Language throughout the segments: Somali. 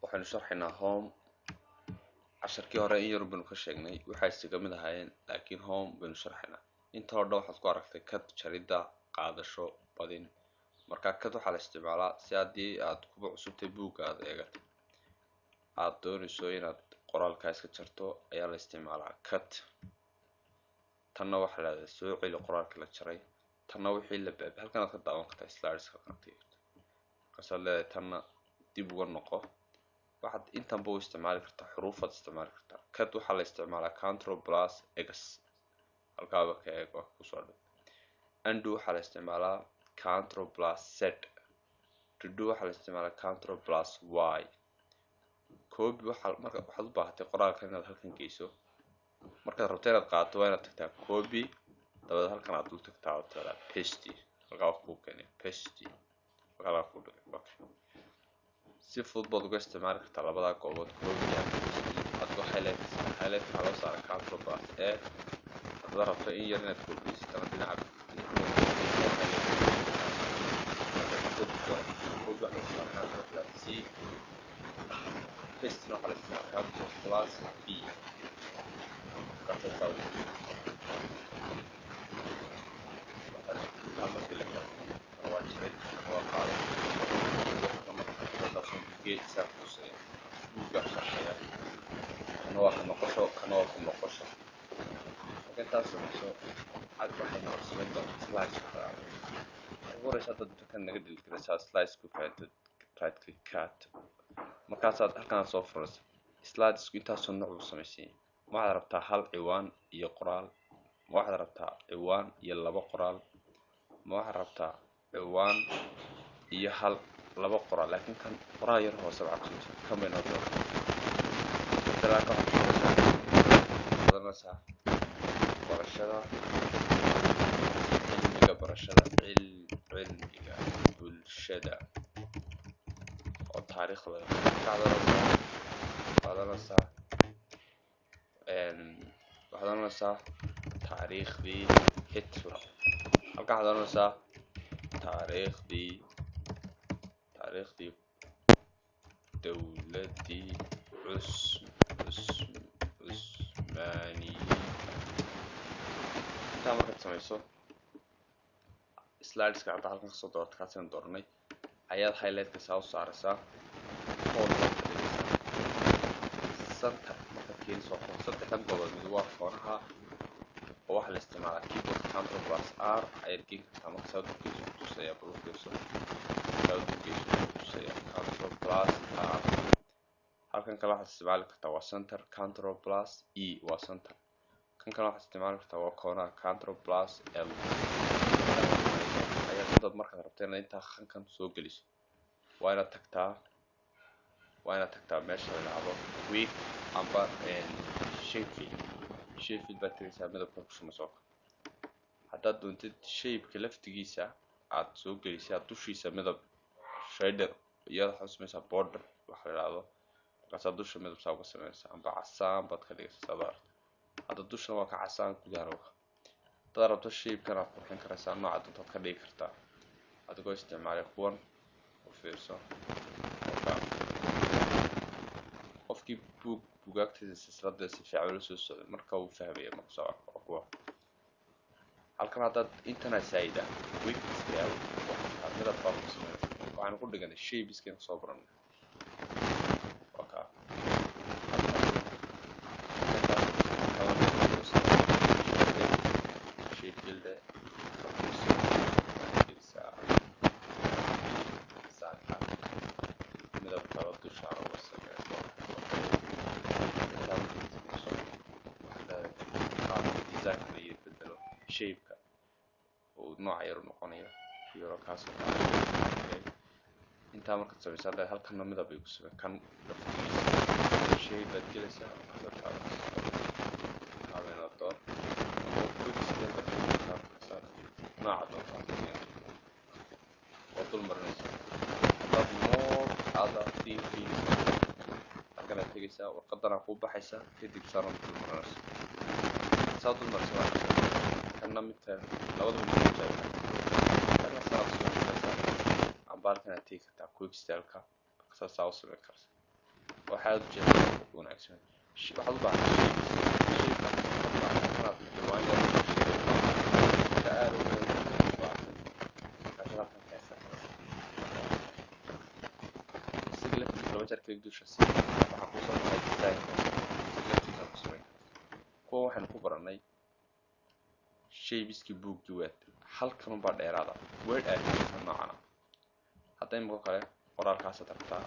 waxaynu sharxaynaa home casharkii hore in yar baynu ka sheegnay waxay isaga mid ahaayeen laakiin home baynu sharxaynaa inta hore waxaad ku aragtay kad jaridda qaadasho badin marka kad waxaa la isticmaalaa si haddii aad kuba cusubtay buugga aad eegato aad doonayso inaad qoraalka iska jarto ayaa la isticmaalaa kad tanna waxaa la yidhahdaa soo celi qoraalka la jaray tanna wixii la baabay halkan aad ka daawan kartaa slideska qaatay markaasaad leedahay tanna dib uga noqo waxaad intanba u isticmaali kartaa xuruufaad isticmaali kartaa kad waxaa la isticmaalaa control plus x halkaaba ka eeg waa kusoo dhow undo waxaa la isticmaalaa control plus z to do waxaa la isticmaalaa control plus y copy waxaad u baahatay qoraalka inaad halkan geyso markaad rabto inaad qaadato waa inaad tagtaa copy dabadeed halkan aad dul tagtaa oo tiraa paste halkaa wax kuu keenay paste halkaa kuu dhigay okay si fudud baad uga isticmaali kartaa labadaa goobood copy iyo paste adigoo highlight waxaa loo saaray control plus a haddaad rabto in yar inaad kordhisatana dhinaca C paste waxaa la isticmaalaa control plus b markaasaad halkan soo furaysa slidesku intaasoo nooc u samaysay ma waxaad rabtaa hal ciwaan iyo qoraal ma waxaad rabtaa ciwaan iyo laba qoraal ma waxaad rabtaa ciwaan iyo laba qoraal laakiin kan qoraal yar hoose waxaa kusoo jira kan bay noo doonaysaa barashada cilmiga bulshada oo taariikhda waxaad oranaysaa taariikhdii Hitler halkaa waxaad oranaysaa taariikhdii dowladdii Cusmaaniyiinta intaa markaad samayso slideska hadda halkan kasoo doorata kaasina dooranay ayaad highlightka saa u saaraysaa center markaad keenayso saddexdan goobood mid waa koonaha oo waxaa la isticmaalaa keyboard control plus r ayaad geen kartaa marka saa dulgeyso kutusaya balugeyso kutusaya control plus r halkan kale waxaad isticmaali kartaa waa center control plus e waa center kan kale waxaad isticmaali kartaa waa koonaha control plus l ayaad markaad rabto inaad intaa halkan soo geliso waa inaad tagtaa meesha la yidhaahdo quick amba shayfield baad tagaysaa midabka ku shumayso haddaad doontid shaybka laftigiisa aad soo gelisay aad dushiisa midab shader iyada waxaad samaysaa border waxa la yidhaahdo markaasaad dusha midab saa uga sameynaysaa amba casaan baad ka dhigaysaa saad aragto hadda dushana waa ka casaan gudahana waa haddaad rabto shaybkan aad qurxin karaysaa nooca doontaad ka dhigi kartaa adigoo isticmaalay kuwan u fiirso qofkii buugaagtiisa silsilada si fiican ula soo socday marka uu fahmaya marka kuwa halkan haddaad internet saayida quick scale midab baa ku sameynaysa waxaan ku dhiganay shapeskan soo baranay shaybka uu nooca yar u noqonayo yaro kaasoo intaa markaad samaysa hadda halkanna midab ay ku samey kan laftigiisa shay baad gelaysaa habeena door nooca doontaa oo dul marinaysa haddaad more other things halkanaad tegaysaa warqadana kuu baxaysa kadib saaran dul marinaysa saa dul marisa waa kana midka labada mid kana saa soo amba halkanaad tegi kartaa quick styleka saa u sameyn kartaa waxaad u jeedaa wanaagsan waxaad u baahan kuwa waxaan ku baranay shaybiskii buuggii waad halkan baa dheeraada word aadkiisa noocana hadday imiko kale qoraalkaasa tagtaa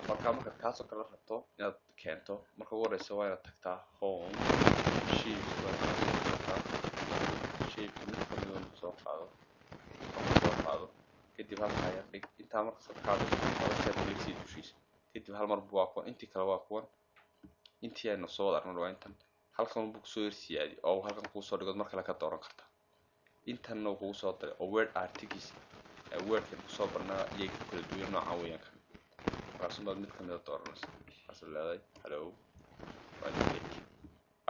markaa markaad kaasoo kale rabto inaad keento marka ugu horeysa waa inaad tagtaa home shapes mid kamid soo qaado kadib halka ayaa dhig intaa marka sadexaad noloshaadlegsii dushiisa kadib hal marba waa kuwan intii kale waa kuwan intii aynu soo wada arnay waa intan halkan buu kusoo yarsiyaadi oo halkan kuusoo dhigood mar kale ka dooran karta intanna uu kugu soo daray oo word artigiisa wordkan kusoo barnaa iyay ku kala duwan noocan weeyaan kan markaasumaad mid kamida dooranaysa markaas leedahay hello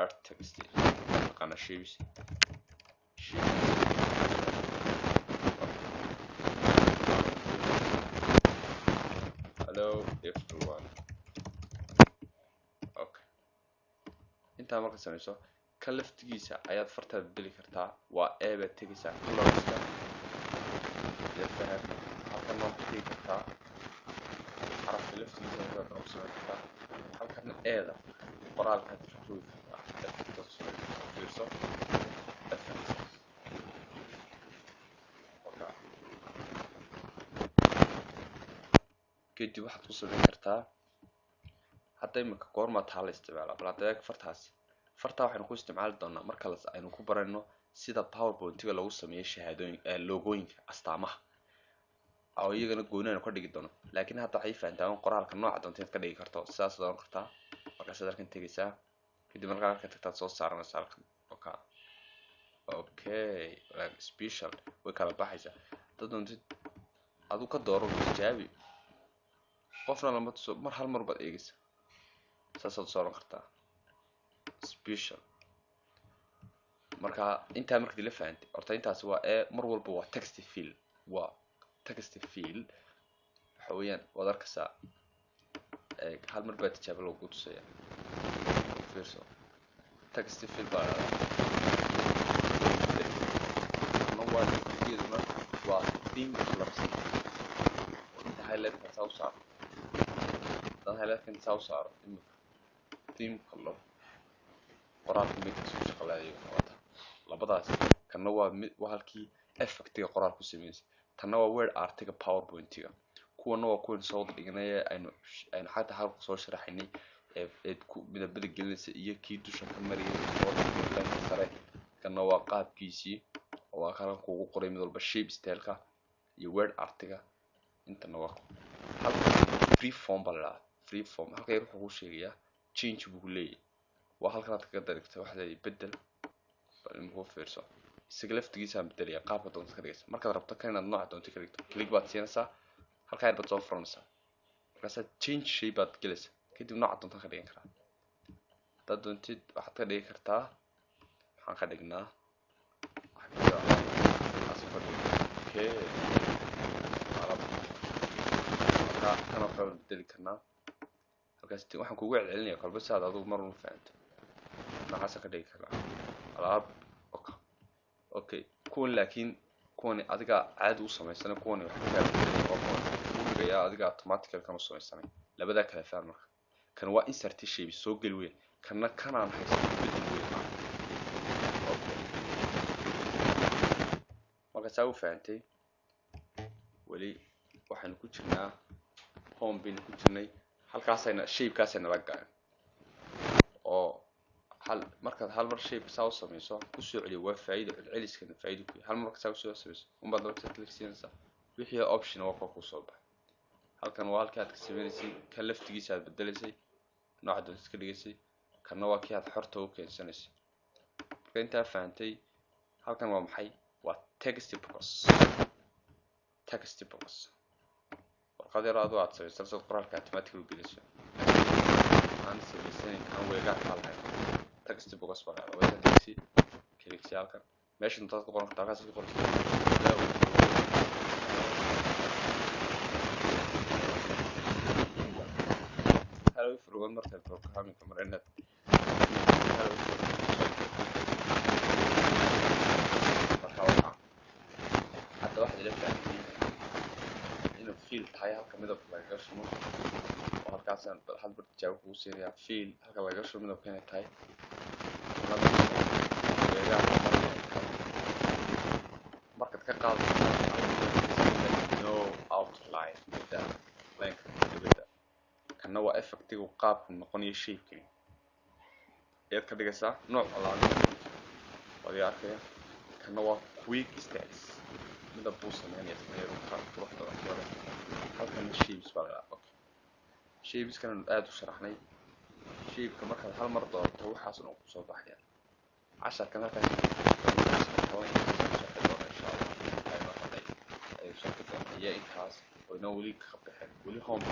art text taqaana shapes hello everyone okay intaa marka samayso ka laftigiisa ayaad fartaada bedeli kartaa waa e baad tegaysaa colorska faham halkan waa ku tegi kartaa xarafka laftigiisa ayaad u samayn kartaa halkana eeda qoraalkaad rogi kartaa fiirso kadib waxaad ku samayn kartaa hadda imika goormaa taa la isticmaala bal hadda eeg fartaa waxaynu ku isticmaali doonaa marka aynu ku barayno sida powerpointiga lagu sameeyo shahaadooyinka logooyinka astaamaha oo iyagana gooni aynu ka dhigi doono laakiin hadda waxay fahantaan qoraalka nooca doonta inaad ka dhigi karto sidaas dooran kartaa markaas halkan tegaysaa kadib markaa halka tagtaad soo saaranaysa halkan okay like special way kala baxaysaa dad doontid adu ka dooro tijaabi qofna lama tuso mar hal mar baad eegaysaa saasaad sooran kartaa special marka intaa markii la fahantay horta intaasi waa mar walba waa text field waxa weeyaan waad arkaysaa hal mar baa tijaabo lagu tusaya fiirso text field baa waa theme labsi inta highlight-kan saa u saaro dad highlight-kan saa u saaro imika theme color qoraalka midka isku shaqaleeyo wata labadaas kana waa halkii effectiga qoraal ku sameeyay tanna waa word artiga powerpointiga kuwana waa kuwan soo dhignay aynu xataa halka soo sharaxnay ee ku midabada gelinaysa iyo kii dusha ka mariyay oo sare kana waa qaabkiisii oo waa kala kugu qoray mid walba shape style-ka iyo word artiga intana waa halka free form bala free form halka yar wuxuu sheegayaa change buu leeyahay waa halkan aad kaga darigtay waxa ay bedel bal inuu fiirso isaga laftigiisa bedeliya qaabka doonta ka dhigaysa markaad rabto kan inaad nooc doonto ka dhigto click baad siinaysaa halka ay baad soo furanaysaa markaas change shape baad gelaysaa kadib nooc doonta ka dhigan karaa dad doontid waxaad ka dhigi kartaa waxaan ka dhignaa okay kana waxaan bedeli karnaa halkaas waxaan kugu celcelinayaa qalba saad adigu mar uu fahanto maxaa ka dhigi karaa alaab okay kuwan laakiin kuwan adiga caadi u sameeysan kuwan wax ka dhigaya adiga automatically kan u sameeysan labada kala faham marka kan waa insert shape soo gal weyn kana kanaan haysto bedel weyn okay marka saa u fahantay wali waxaan ku jirnaa home bin ku jirnay halkaasayna shape-kaasayna la gacan oo markaad hal mar shape saa u samayso ku soo celiyo waa faa'iido celceliskana faa'iido ku hal mar saa u soo samayso baad laba click siinaysaa wixii option waa ku soo bax halkan waa halka aad ka sameysay ka laftigiisa aad bedelaysay nooca doonta iska dhigaysay kana waa kii aad xorta u keensanaysay marka inta fahantay halkan waa maxay waa text box warqad yar aad samaysay sida qoraalka automatic u gelinayso aan samaysan kan weegaa kala text box baa waa click halkan meesha intaad ku qoran kartaa halkaas ku qorta hello everyone markaad programming marinaad marka hadda waxaad ila fahamtay inuu fiil tahay halka midabka lagaga shumo oo halkaasaan hal bar tijaabo kugu siinayaa fiil halka lagaga shumo midabka inay tahay markaad ka qaado no outline midda lineka dibadda kana waa effectigu qaabku noqonayo shape-kii ayaad ka dhigaysaa nooc alaaba waad iga arkaya kana waa quick steps midab buu sameynaya quruxda waxyada halkana shapes baa lagaa okay shapeskana aad u sharaxnay shape-ka markaad hal mar doonto waxaas oo kusoo baxaya casharkan halkaas iyo intaas oo inoo weli ka baxeen weli home